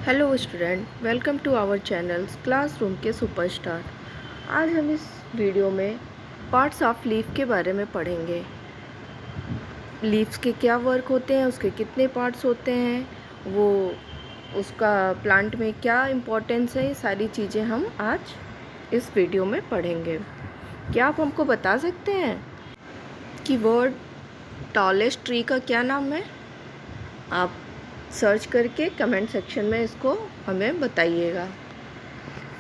Hello student, welcome to our channels classroom के superstar. आज हम इस वीडियो में पार्ट्स ऑफ लीफ के बारे में पढ़ेंगे। लीव्स के क्या वर्क होते हैं, उसके कितने पार्ट्स होते हैं, वो उसका प्लांट में क्या इम्पोर्टेंस है, ये सारी चीज़ें हम आज इस वीडियो में पढ़ेंगे। क्या आप हमको बता सकते हैं कि वर्ड टॉलेस्ट ट्री का क्या नाम है? आप सर्च करके कमेंट सेक्शन में इसको हमें बताइएगा।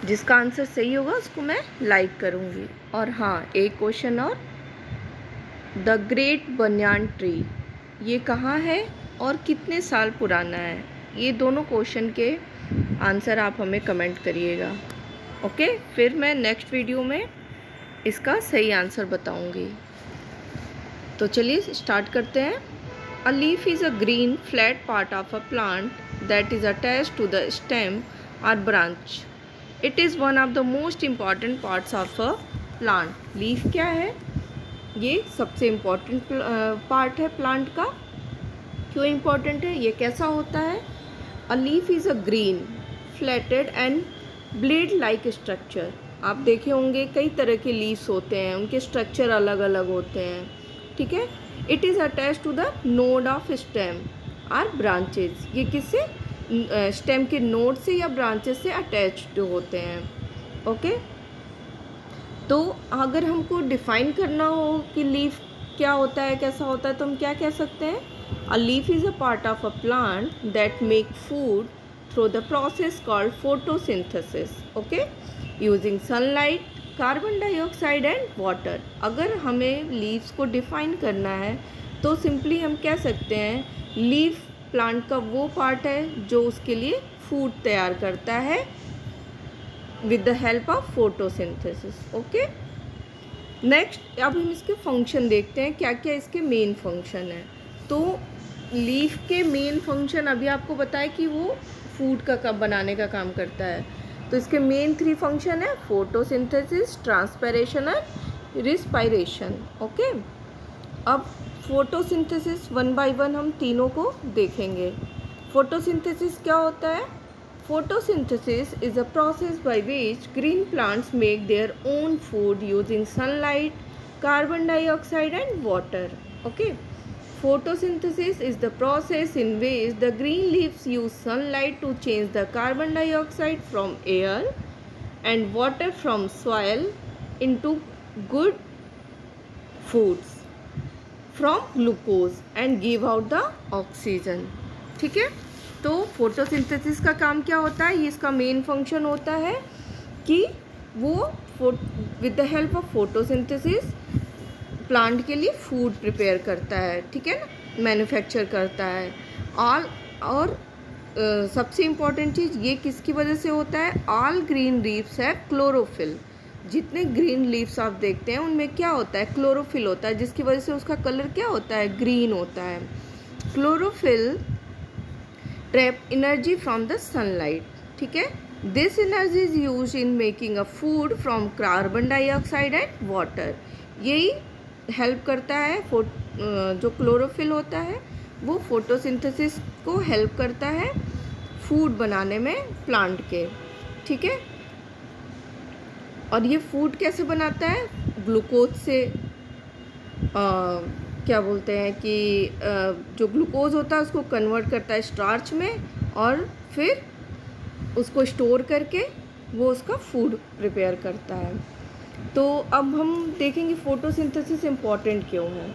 जिसका आंसर सही होगा उसको मैं लाइक करूँगी। और हाँ, एक क्वेश्चन और, द ग्रेट बनियान ट्री ये कहाँ है और कितने साल पुराना है? ये दोनों क्वेश्चन के आंसर आप हमें कमेंट करिएगा। ओके, फिर मैं नेक्स्ट वीडियो में इसका सही आंसर बताऊँगी। तो चलिए स्टार्ट करते हैं। A leaf is a green flat part of a plant that is attached to the stem or branch. It is one of the most important parts of a plant. Leaf क्या है? ये सबसे important part है plant का। क्यों important है? ये कैसा होता है? A leaf is a green, flatted and blade-like structure. आप देखे होंगे कई तरह के लीव्स होते हैं, उनके स्ट्रक्चर अलग अलग होते हैं, ठीक है। It is attach to the node of stem और ब्रांचेज। ये किससे? स्टेम के नोड से या ब्रांचेस से अटैच्ड होते हैं। ओके, तो अगर हमको डिफाइन करना हो कि लीफ क्या होता है, कैसा होता है, तो हम क्या कह सकते हैं? A leaf is a part of a plant that make food through the process called photosynthesis. Okay, using sunlight, carbon dioxide and water. अगर हमें लीव्स को डिफाइन करना है तो सिंपली हम कह सकते हैं लीफ प्लांट का वो पार्ट है जो उसके लिए फूड तैयार करता है with the help of photosynthesis. Okay, next अब हम इसके फंक्शन देखते हैं, क्या क्या इसके मेन फंक्शन है। तो लीफ के मेन फंक्शन अभी आपको बताया कि वो फूड का बनाने का काम करता है। तो इसके मेन 3 फंक्शन है, फोटोसिंथेसिस, ट्रांसपैरेशन और रिस्पायरेशन। ओके, अब फोटोसिंथेसिस 1 बाय 1 हम तीनों को देखेंगे। फोटोसिंथेसिस क्या होता है? Photosynthesis is a process by which green plants make their own food using sunlight, carbon dioxide and water. Okay, photosynthesis is the process in which the green leaves use sunlight to change the carbon dioxide from air and water from soil into good foods from glucose and give out the oxygen। ठीक है, तो photosynthesis का काम क्या होता है? ये इसका मेन फंक्शन होता है कि वो with the help of photosynthesis plant के लिए फूड प्रिपेयर करता है, ठीक है ना, मैन्युफैक्चर करता है। और सबसे इम्पॉर्टेंट चीज़ ये किसकी वजह से होता है? ऑल ग्रीन लीव्स है क्लोरोफिल। जितने ग्रीन लीव्स आप देखते हैं उनमें क्या होता है? क्लोरोफिल होता है, जिसकी वजह से उसका कलर क्या होता है? ग्रीन होता है। Chlorophyll trap energy from the sunlight, ठीक है। This energy is use in making a food from carbon dioxide and water. यही हेल्प करता है, जो क्लोरोफिल होता है वो फोटोसिंथेसिस को हेल्प करता है फूड बनाने में प्लांट के, ठीक है। और ये फूड कैसे बनाता है? ग्लूकोज से क्या बोलते हैं कि जो ग्लूकोज होता है उसको कन्वर्ट करता है स्टार्च में और फिर उसको स्टोर करके वो उसका फूड प्रिपेयर करता है। तो अब हम देखेंगे फोटोसिंथेसिस इम्पॉर्टेंट क्यों है।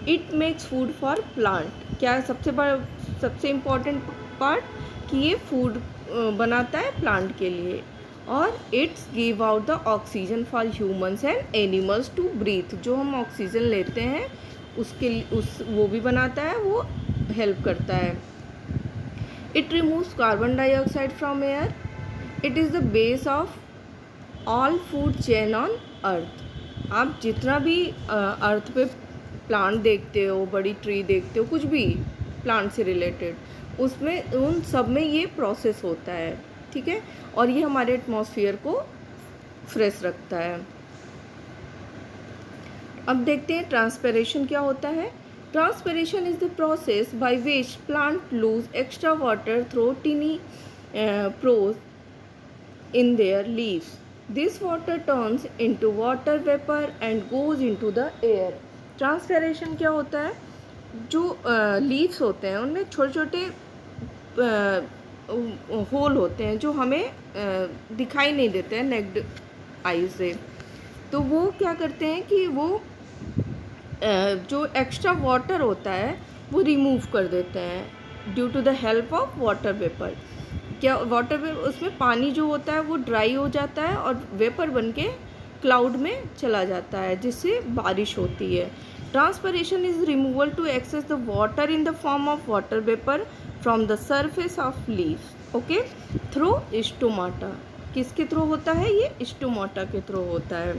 It makes food for plant. क्या है सबसे इम्पॉर्टेंट पार्ट? कि ये फूड बनाता है प्लांट के लिए। और it's give out the oxygen for humans and animals to breathe. जो हम ऑक्सीजन लेते हैं वो भी बनाता है, वो हेल्प करता है। It removes carbon dioxide from air. It is the base of all food chain on earth. आप जितना भी अर्थ पे प्लांट देखते हो, बड़ी ट्री देखते हो, कुछ भी प्लांट से रिलेटेड, उसमें उन सब में ये प्रोसेस होता है, ठीक है। और ये हमारे एटमॉस्फेयर को फ्रेश रखता है। अब देखते हैं ट्रांसपैरेशन क्या होता है। Transpiration is the process by which plant lose extra water through tiny pores in their leaves. This water turns into water vapor and goes into the air. Transpiration क्या होता है? जो लीव्स होते हैं उनमें छोटे छोटे होल होते हैं जो हमें दिखाई नहीं देते हैं नेक्ड आई से। तो वो क्या करते हैं कि वो जो एक्स्ट्रा वाटर होता है वो रिमूव कर देते हैं due to the help of water vapour. क्या वाटर वेपर, उसमें पानी जो होता है वो ड्राई हो जाता है और वेपर बन के क्लाउड में चला जाता है जिससे बारिश होती है। Transpiration is removal to excess the water in the form of water vapour from the surface of leaves, okay, through stomata. किसके थ्रू होता है? ये स्टोमाटा के थ्रू होता है।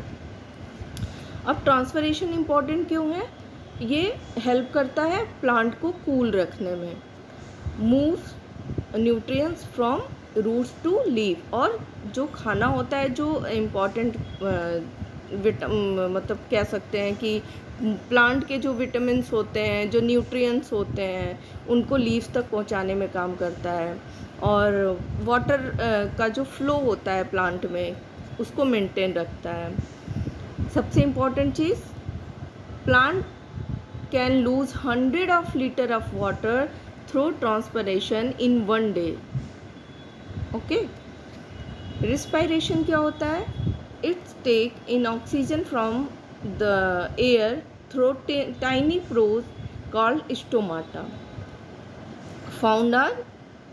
अब ट्रांसपरेशन इम्पॉर्टेंट क्यों है? ये हेल्प करता है प्लांट को कूल रखने में, moves nutrients from roots to leaf, और जो खाना होता है जो इम्पॉर्टेंट मतलब कह सकते हैं कि प्लांट के जो विटामिन्स होते हैं, जो न्यूट्रिएंट्स होते हैं, उनको लीव्स तक पहुंचाने में काम करता है। और वाटर का जो फ्लो होता है प्लांट में उसको मेंटेन रखता है। सबसे इम्पॉर्टेंट चीज़, plant can lose 100 of litre of water through transpiration in 1 day, okay. Respiration क्या होता है? It's take in oxygen from the air through tiny pores called stomata found on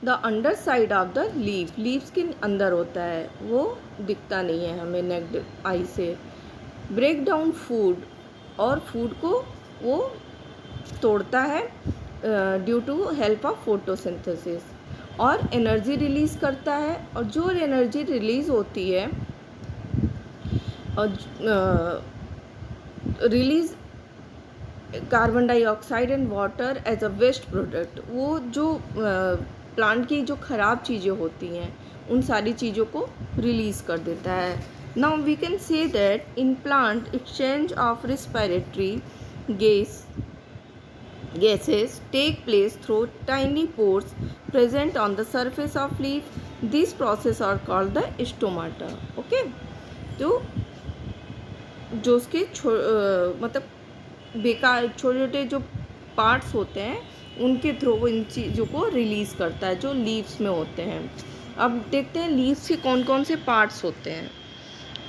the under side of the leaf. Leaves के अंदर होता है, वो दिखता नहीं है हमें नेक्ड आई से। ब्रेक डाउन फूड, और फूड को वो तोड़ता है due to help of photosynthesis, और एनर्जी रिलीज़ करता है। और जो एनर्जी रिलीज़ होती है और release carbon dioxide and water as a waste product, वो जो प्लांट की जो ख़राब चीज़ें होती हैं उन सारी चीज़ों को रिलीज़ कर देता है। Now we can say that in plant exchange of respiratory gases take place through tiny pores present on the surface of leaf. These processes are called the stomata, okay। तो जो उसके मतलब बेकार छोटे छोटे जो पार्ट्स होते हैं उनके थ्रू वो इन चीज़ों को रिलीज़ करता है जो लीव्स में होते हैं। अब देखते हैं लीव्स के कौन कौन से पार्ट्स होते हैं।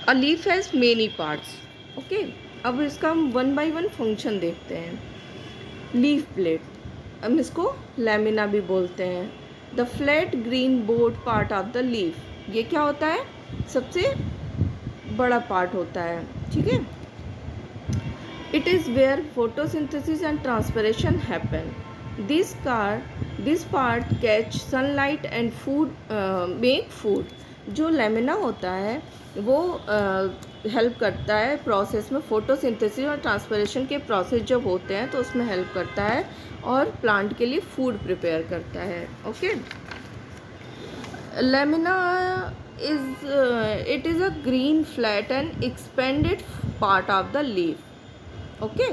A leaf has many parts, okay. अब इसका हम 1 by 1 फंक्शन देखते हैं। लीफ प्लेट, हम इसको लैमिना भी बोलते हैं। The flat green board part of the leaf, ये क्या होता है? सबसे बड़ा पार्ट होता है, ठीक है। It is where photosynthesis and transpiration happen. This part catch sunlight and food make food. जो लैमिना होता है वो हेल्प करता है प्रोसेस में, फोटोसिंथेसिस और ट्रांसपिरेशन के प्रोसेस जब होते हैं तो उसमें हेल्प करता है और प्लांट के लिए फूड प्रिपेयर करता है, okay. Lamina it is a green flat and expanded part of the leaf, okay.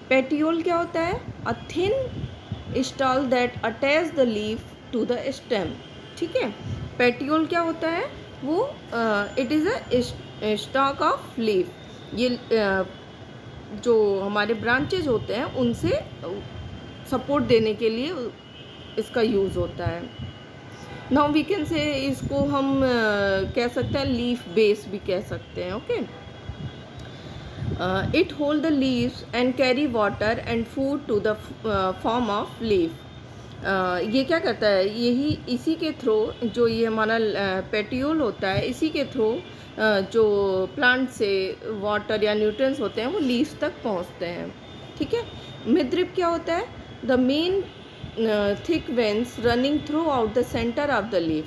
Petiole क्या होता है? A thin stall that attach the leaf to the stem, ठीक है। पेटियोल क्या होता है? वो it is a stalk of leaf. ये जो हमारे ब्रांचेज होते हैं उनसे सपोर्ट देने के लिए इसका यूज़ होता है। नाउ वी कैन से इसको हम कह सकते हैं लीफ बेस भी कह सकते हैं, okay. It hold the leaves and carry water and food to the form of leaf. ये क्या करता है? यही इसी के थ्रू, जो ये हमारा पेटियोल होता है, इसी के थ्रू जो प्लांट से वाटर या न्यूट्रिएंट्स होते हैं वो लीव्स तक पहुंचते हैं, ठीक है। मिडरिप क्या होता है? The main thick veins running through out the centre of the leaf,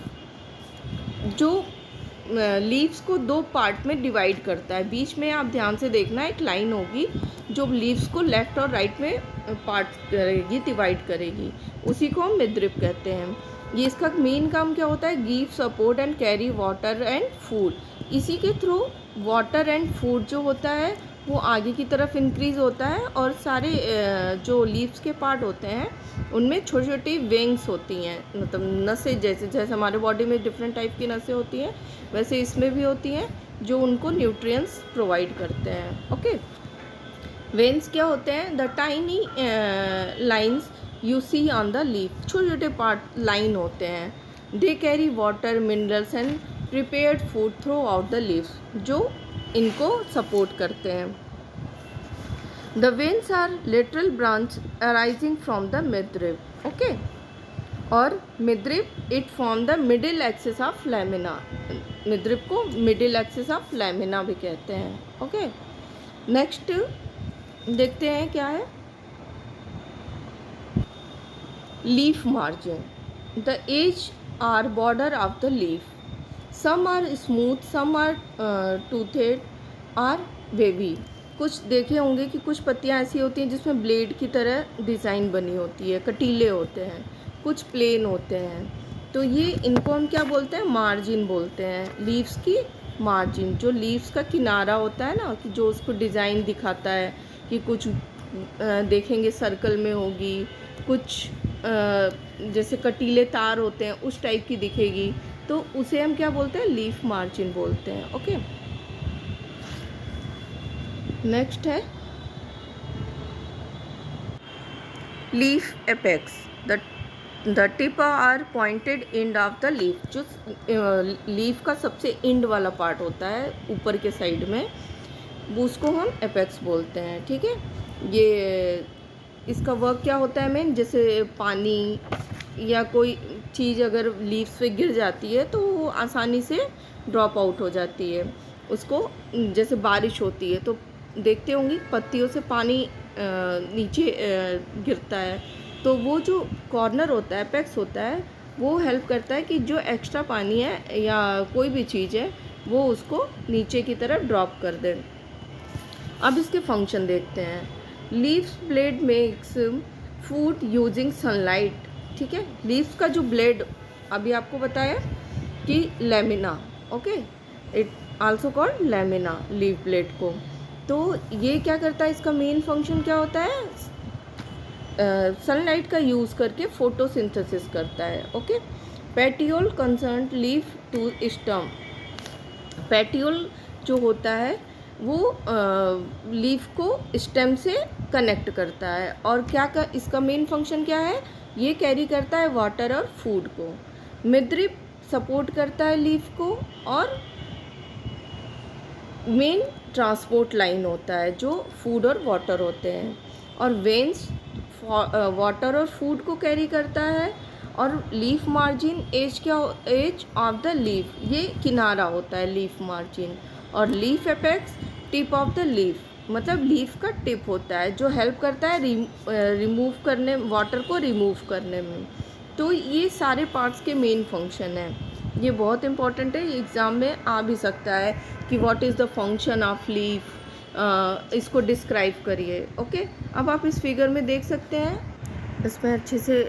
जो लीव्स को 2 पार्ट में डिवाइड करता है। बीच में आप ध्यान से देखना, एक लाइन होगी जो लीव्स को लेफ़्ट और राइट में पार्ट करेगी, डिवाइड करेगी, उसी को हम मिडरिप कहते हैं। ये इसका मेन काम क्या होता है? Give support and carry water and food. इसी के थ्रू वाटर एंड फूड जो होता है वो आगे की तरफ इंक्रीज़ होता है और सारे जो लीव्स के पार्ट होते हैं उनमें छोटी छोटी वेंग्स होती हैं, मतलब नसें, जैसे जैसे हमारे बॉडी में डिफरेंट टाइप की नसें होती हैं वैसे इसमें भी होती हैं जो उनको न्यूट्रिएंट्स प्रोवाइड करते हैं। ओके, वेन्स क्या होते हैं? The tiny lines you see on the leaf, छोटे छोटे पार्ट लाइन होते हैं। They carry water, minerals and prepared food throughout the leaves, जो इनको सपोर्ट करते हैं। The veins are lateral branch arising from the midrib. Okay, और midrib it form the middle axis of lamina. Midrib को middle axis of lamina भी कहते हैं। Okay, next देखते हैं क्या है। Leaf margin, the edge or border of the leaf, some are smooth, some are toothed or wavy. कुछ देखे होंगे कि कुछ पत्तियां ऐसी होती हैं जिसमें ब्लेड की तरह डिज़ाइन बनी होती है, कटीले होते हैं, कुछ प्लेन होते हैं। तो ये इनको हम क्या बोलते हैं? मार्जिन बोलते हैं। लीव्स की मार्जिन, जो लीव्स का किनारा होता है ना, कि जो उसको डिज़ाइन दिखाता है कि कुछ देखेंगे सर्कल में होगी, कुछ जैसे कटीले तार होते हैं उस टाइप की दिखेगी, तो उसे हम क्या बोलते हैं? लीफ मार्जिन बोलते हैं। ओके, नेक्स्ट है leaf apex, the tip are pointed end of the leaf. जो लीफ का सबसे एंड वाला पार्ट होता है ऊपर के साइड में, उसको हम एपेक्स बोलते हैं। ठीक है, ये इसका वर्क क्या होता है मेन? जैसे पानी या कोई चीज़ अगर लीव्स पे गिर जाती है तो वो आसानी से ड्रॉप आउट हो जाती है। उसको जैसे बारिश होती है तो देखते होंगे पत्तियों से पानी नीचे गिरता है, तो वो जो कॉर्नर होता है, एपेक्स होता है, वो हेल्प करता है कि जो एक्स्ट्रा पानी है या कोई भी चीज़ है वो उसको नीचे की तरफ ड्रॉप कर दे। अब इसके फंक्शन देखते हैं। Leaves blade makes food using sunlight. ठीक है, लीव्स का जो ब्लेड अभी आपको बताया कि lamina, okay, it also called lamina, leave blade को। तो ये क्या करता है? इसका मेन फंक्शन क्या होता है? सनलाइट का यूज़ करके फोटोसिंथेसिस करता है। Okay, petiole concern leave to stem. Petiole जो होता है वो लीफ को स्टेम से कनेक्ट करता है, और इसका मेन फंक्शन क्या है? ये कैरी करता है वाटर और फूड को। मिडरिब सपोर्ट करता है लीफ को, और मेन ट्रांसपोर्ट लाइन होता है जो फूड और वाटर होते हैं, और वेन्स वाटर और फूड को कैरी करता है। और leaf margin edge of the leaf, ये किनारा होता है लीफ मार्जिन। और leaf apex tip of the leaf, मतलब लीफ का टिप होता है जो हेल्प करता है रिमूव करने, वाटर को रिमूव करने में। तो ये सारे पार्ट्स के मेन फंक्शन हैं। ये बहुत इंपॉर्टेंट है, एग्ज़ाम में आ भी सकता है कि what is the function of leaf, इसको डिस्क्राइब करिए। ओके, अब आप इस फिगर में देख सकते हैं, इसमें अच्छे से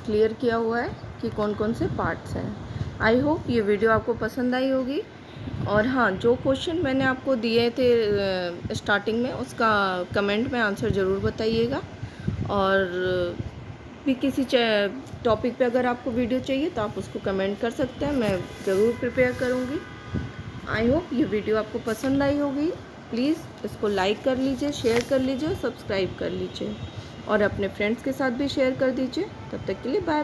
क्लियर किया हुआ है कि कौन कौन से पार्ट्स हैं। आई होप ये वीडियो आपको पसंद आई होगी। और हाँ, जो क्वेश्चन मैंने आपको दिए थे स्टार्टिंग में, उसका कमेंट में आंसर ज़रूर बताइएगा। और भी किसी टॉपिक पे अगर आपको वीडियो चाहिए तो आप उसको कमेंट कर सकते हैं, मैं ज़रूर प्रिपेयर करूँगी। आई होप ये वीडियो आपको पसंद आई होगी। प्लीज़ इसको लाइक कर लीजिए, शेयर कर लीजिए, सब्सक्राइब कर लीजिए, और अपने फ्रेंड्स के साथ भी शेयर कर दीजिए। तब तक के लिए बाय बाय।